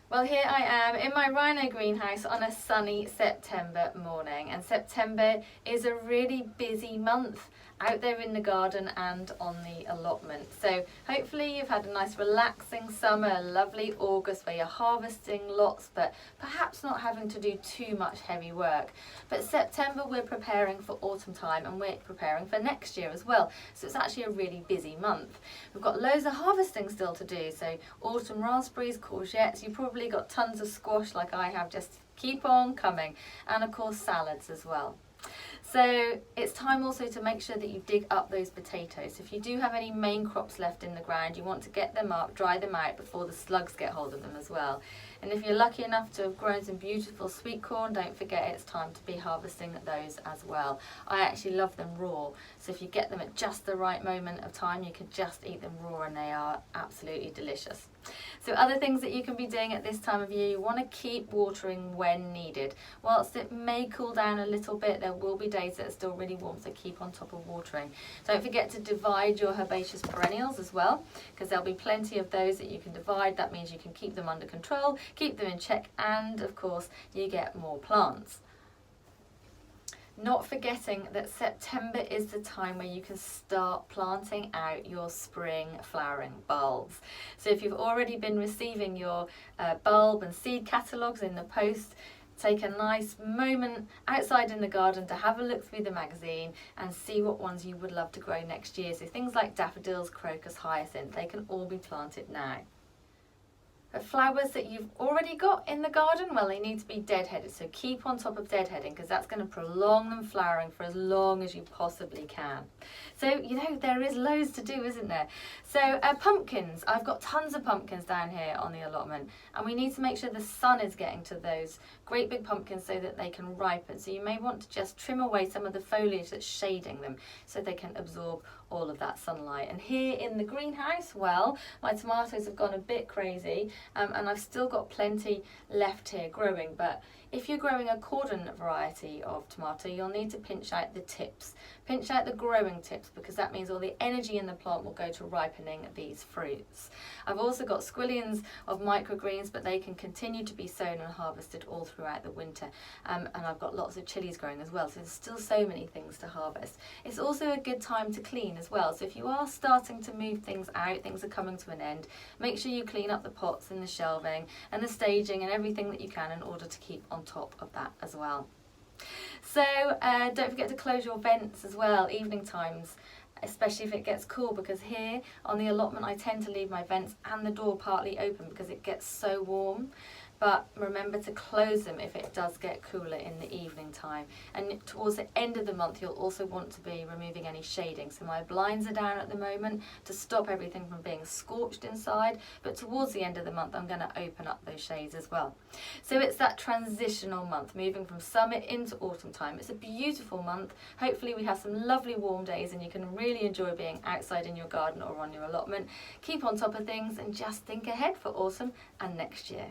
Well, here I am in my Rhino greenhouse on a sunny September morning, and September is a really busy month out there in the garden and on the allotment. So hopefully you've had a nice relaxing summer, a lovely August where you're harvesting lots but perhaps not having to do too much heavy work. But September we're preparing for autumn time and we're preparing for next year as well. So it's actually a really busy month. We've got loads of harvesting still to do, so autumn raspberries, courgettes, you've probably got tons of squash like I have, just keep on coming, and of course salads as well. So it's time also to make sure that you dig up those potatoes. If you do have any main crops left in the ground, you want to get them up, dry them out before the slugs get hold of them as well. And if you're lucky enough to have grown some beautiful sweet corn, don't forget it's time to be harvesting those as well. I actually love them raw, so if you get them at just the right moment of time, you can just eat them raw and they are absolutely delicious. So other things that you can be doing at this time of year, you want to keep watering when needed. Whilst it may cool down a little bit, there will be days that are still really warm, so keep on top of watering. Don't forget to divide your herbaceous perennials as well, because there'll be plenty of those that you can divide. That means you can keep them under control, keep them in check, and of course you get more plants. Not forgetting that September is the time where you can start planting out your spring flowering bulbs. So if you've already been receiving your bulb and seed catalogues in the post, take a nice moment outside in the garden to have a look through the magazine and see what ones you would love to grow next year. So things like daffodils, crocus, hyacinth, they can all be planted now. But flowers that you've already got in the garden, well, they need to be deadheaded, so keep on top of deadheading because that's going to prolong them flowering for as long as you possibly can. So, you know, there is loads to do, isn't there? So pumpkins, I've got tons of pumpkins down here on the allotment, and we need to make sure the sun is getting to those great big pumpkins so that they can ripen. So you may want to just trim away some of the foliage that's shading them so they can absorb all of that sunlight. And here in the greenhouse, well, my tomatoes have gone a bit crazy, and I've still got plenty left here growing, but if you're growing a cordon variety of tomato, you'll need to pinch out the tips. Pinch out the growing tips because that means all the energy in the plant will go to ripening these fruits. I've also got squillions of microgreens, but they can continue to be sown and harvested all throughout the winter. And I've got lots of chilies growing as well, so there's still so many things to harvest. It's also a good time to clean as well, so if you are starting to move things out, things are coming to an end, make sure you clean up the pots and the shelving and the staging and everything that you can in order to keep on top of that as well. So don't forget to close your vents as well, evening times, especially if it gets cool, because here on the allotment I tend to leave my vents and the door partly open because it gets so warm. But remember to close them if it does get cooler in the evening time. And towards the end of the month you'll also want to be removing any shading. So my blinds are down at the moment to stop everything from being scorched inside, but towards the end of the month I'm going to open up those shades as well. So it's that transitional month, moving from summer into autumn time. It's a beautiful month. Hopefully we have some lovely warm days and you can really enjoy being outside in your garden or on your allotment. Keep on top of things and just think ahead for autumn and next year.